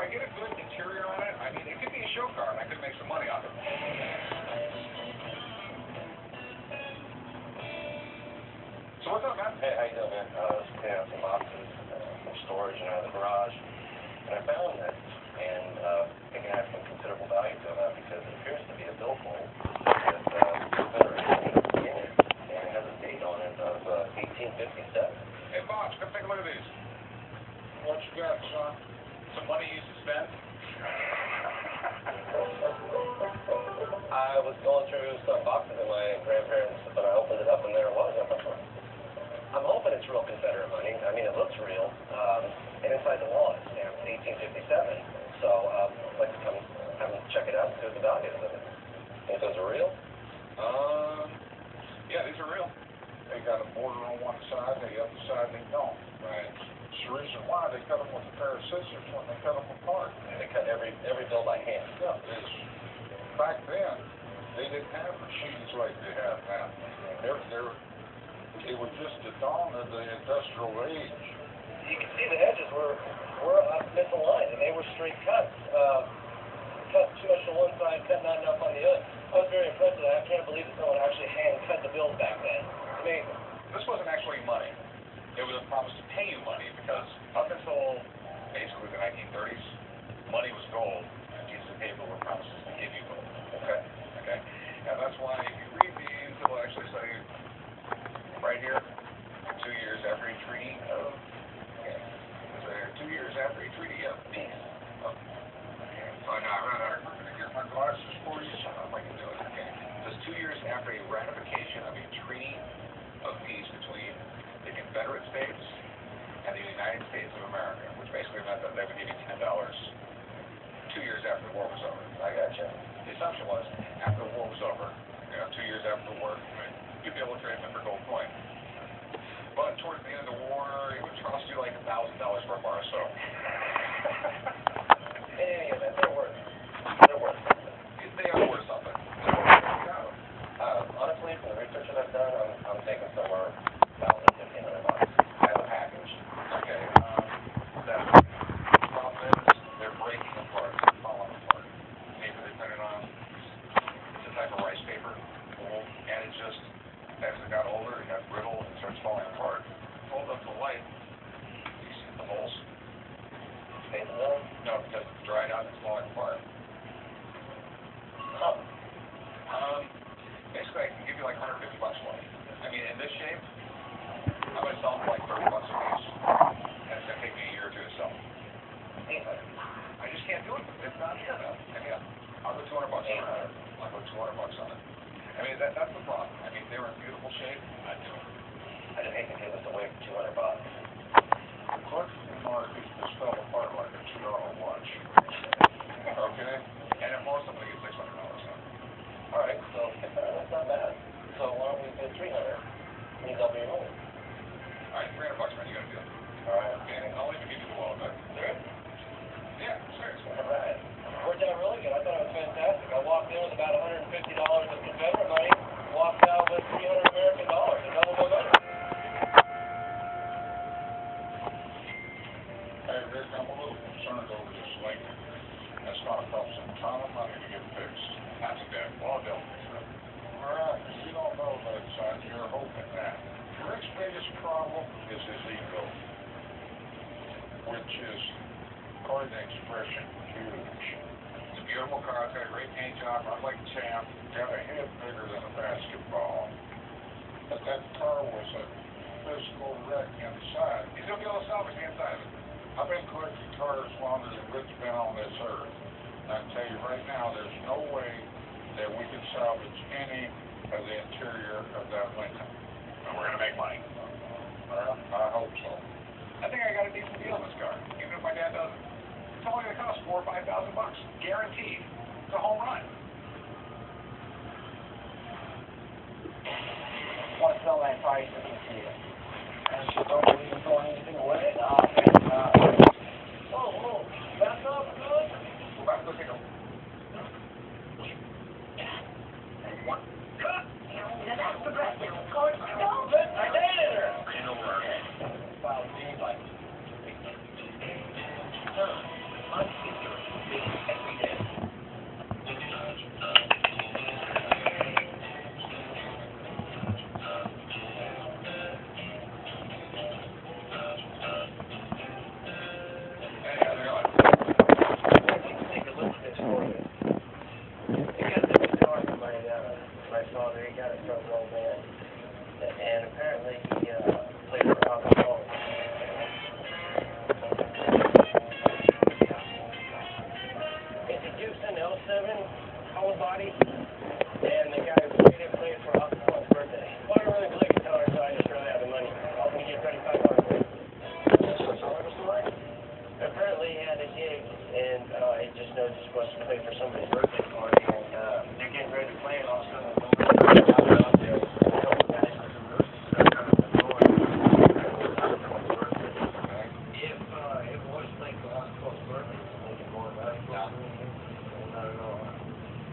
get a good interior on it, I mean, it could be a show car, and I could make some money off it. So what's up, man? Hey, how you doing, man? I was cleaning out some boxes from storage and out of the garage, and I found this, and it can have some considerable value to it because it appears to be a billfold with Confederate in it, and it has a date on it of 1857. Hey, Bob, come take a look at these. What you got, son? Some money you used to spend? I was going through some boxes in my grandparents', but I opened it up and there it was. I'm hoping it's real Confederate money. I mean, it looks real. And inside the wall it's stamped 1857. So I'd like to come have them check it out and see what the value is of it. Think those are real? Yeah, these are real. They got a border on one side, the other side they don't. Right. It's the reason why they cut them with a pair of scissors when they cut them apart. And they cut every bill by hand. Yeah, back then, they didn't have machines like they have now. It was just the dawn of the industrial age. You can see the edges were misaligned, and they were straight cuts. Cut too much on one side, cut not enough on the other. I was very impressed with that. I can't believe that someone actually hand cut the bills back then. It's amazing. This wasn't actually money. It was a promise to pay you money because up until basically the 1930s, money was gold and pieces of paper were promises to give you gold. Okay. Okay? And that's why if you read these, it will actually say right here, 2 years after a treaty of, it's right here, 2 years after a treaty of peace. Oh, no, I ran out of get my glasses for you. Shut up, I can do it. Okay. Just 2 years after a ratification of a treaty of peace between the Confederate States and the United States of America, which basically meant that they would give you $10 2 years after the war was over. I gotcha. The assumption was after the war was over, 2 years after the war, you'd be able to trade them for gold coin. But towards the end of the war, it would cost you like $1,000 for a bar of soap. In any event, they're worth something. They are worth something. Honestly, from the research that I've done, I'm thinking somewhere $1,000 to $1,500. I have a package. Okay. The problem is they're breaking apart. They're falling apart. Maybe they printed on it's a type of rice paper, and it just as it got older, it got brittle and starts falling apart. Hold up to the light. You see the holes? Stay in the middle? No, because it's dried out and it's falling apart. Oh. Basically, I can give you like $150 for it. I mean, in this shape, I'm going to sell them for like $30 a piece. And it's going to take me a year or two to sell them. I just can't do it. It's not here, man. I mean, I'll go $200 on it. I'll go $200 on it. I mean, that's the problem. I mean, they were in beautiful shape. I'd do it. I just hate to give this away for $200. The collectible market just fell apart like a $2 watch. Okay? And if most of them get $600 on it. All right, so that's not bad. So why don't we bid $300? Means I'll be your money. All right, $300, man. You got to do it. All right. And I'll even give you the wallet back. Serious? Yeah, seriously. All right. Worked out really good. I thought it was fantastic. I walked in with about $150 of Confederate money, walked out with $300 American dollars. A double my money. Hey, Rick, I'm a little concerned over this Lincoln. That's going to cost a ton of money to get fixed. Not too bad. Well, Bill. All right, you don't know that, son. You're hoping that. Rick's biggest problem is his ego, which is, pardon the expression, huge. It's a beautiful car. It's got a great paint job. Run like a champ. Got a head bigger than a basketball. But that car was a physical wreck inside. He's going to be able to salvage the inside of it. I've been collecting cars longer than Rick's been on this earth. And I can tell you right now, there's no way that we can salvage any of the interior of that Lincoln. And we're going to make money. I hope so. I think I got a decent deal on this car, even if my dad doesn't. It's only going to cost $4,000 or $5,000. Guaranteed. It's a home run. Want to sell that car, you can see it. And so don't believe in throwing anything away? Oh, that's not good. Go back to the signal. That's the best. Go, I dated her. You know where? About me, like, every day. Take a look at this for you. He got this guitar from my father. He got it from an old man. And apparently he played for alcohol. It's a Gibson L7 hollow body, and the guy who played it for alcohol's birthday. Well, I don't really play guitar, so I just really have the money. I'll give you $35 for it. Apparently he had a gig, and he just knows he's supposed to play for somebody's birthday party, and they're getting ready to play, and all of a sudden the out there.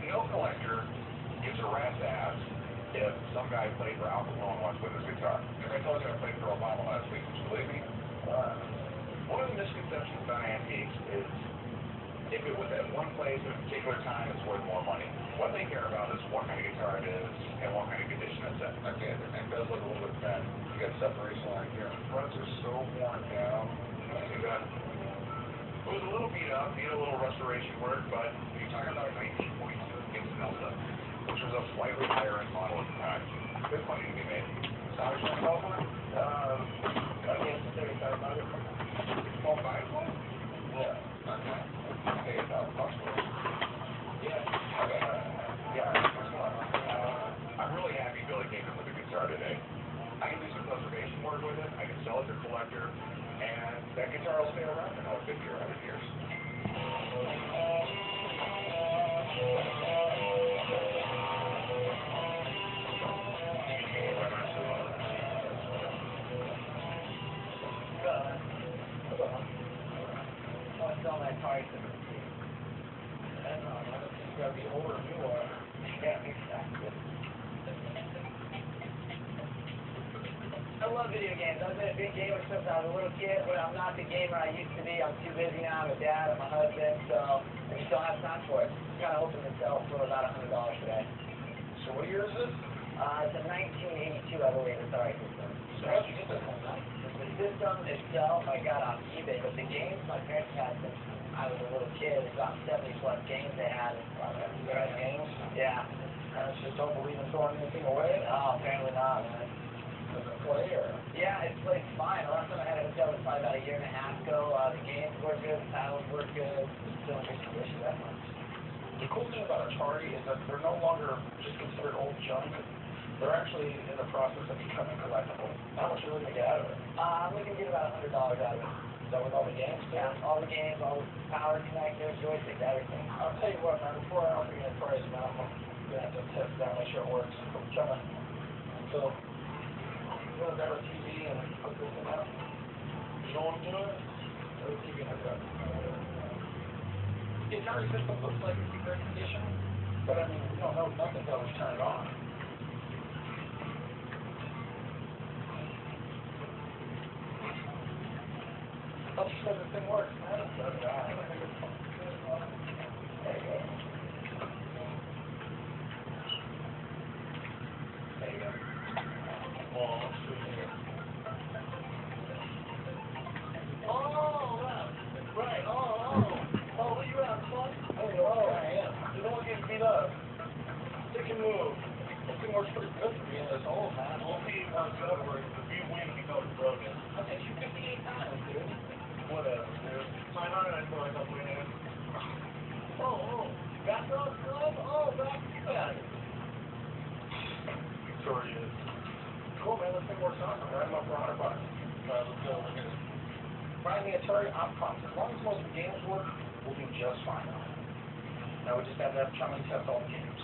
No collector gives a rat's ass if some guy played for Al Capone once with his guitar. If I told you I played for Obama last week, would you believe me? One of the misconceptions about antiques is if it was at one place at a particular time, it's worth more money. What they care about is what kind of guitar it is and what kind of condition it's in. Okay, it does look a little bit bent. You got separation line here. The fronts are so worn down. See that? It was a little beat up, need a little restoration work, but you're talking about a 1942 Gibson L7, which was a slightly higher end model at the time. Good money to be made. How much money call for it? I guess $35. $12 one? Yeah. Okay. Pay $1,000 for it. Yeah. Okay. Yeah. I'm really happy Billy came in with a guitar today. I can do some preservation work with it. I can sell it to a collector. And that guitar will stay around for another 50 or 100 years. I'll sell that car to the kid. I don't know. I don't think you gotta be older than you are. Yeah, exactly. I love video games. I've been a big gamer since I was a little kid, but I'm not the gamer I used to be. I'm too busy now. I'm a dad, I'm a husband, so I just don't have time for it. I'm kind of hoping to sell for about $100 today. So what year is this? It's a 1982, I believe. It's alright system. So how'd you get this one? The system itself I got off eBay, but the games my parents had since I was a little kid, it's about 70 plus games they had. Games? Yeah. Parents just don't believe in throwing anything away? Oh, apparently not, man. Does it play or? Yeah, it plays fine. The last time I had it hotel was probably about a year and a half ago. The games were good, the titles were good. It's still in good condition that much. The cool thing about Atari is that they're no longer just considered old junk. They're actually in the process of becoming collectible. How much are you looking to get out of it? I'm looking to get about $100 out of it. Is that with all the games? Yeah, all the games, all the power connectors, joysticks, everything. I'll tell you what, man, before I offer you a price, man, I'm going to have to test it out, make sure it works. I'm trying to, so, you want to grab a TV and put this in there? Show them to it? Or the TV like that? The Atari system looks like it's in great condition, but I mean, you don't know nothing until it's turned on. I thought you said this thing works, man. It does not. There you go. There you go. Well, let's see here. Oh, right. Oh, where you at, son? Oh, I am. You don't want to get beat up. Take a move. This thing works pretty good for being this old, man. Only works over if you win, you know it's broken. I think you 58 times, dude. Whatever, dude. Sign on it, I feel like I'm winning. Oh, back up, son. Oh, back. Get out of here. Victorious. Cool, man. This thing works awesome. Right up for $100. Let's go. Look at it. Find the Atari, I'm pumped. As long as most of the games work, we'll do just fine on it. Now we just have to have Chumley test all the games.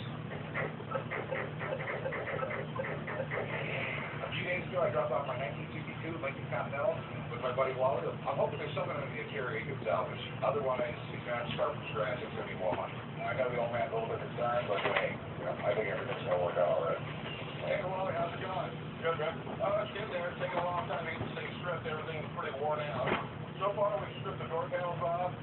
A few days ago, I dropped off my 1962 Lincoln Continental with my buddy Wally. I'm hoping there's something in the interior he can salvage. Otherwise, he's going to have to start from scratch. It's going to be more money. I know the old man a little bit concerned, but hey, I think everything's going to work out all right. Hey, Wally, how's it going? Good, man. Oh, it's good there. It's taking a long time to get the thing stripped. Everything's pretty worn out. So far, we stripped the door panels off.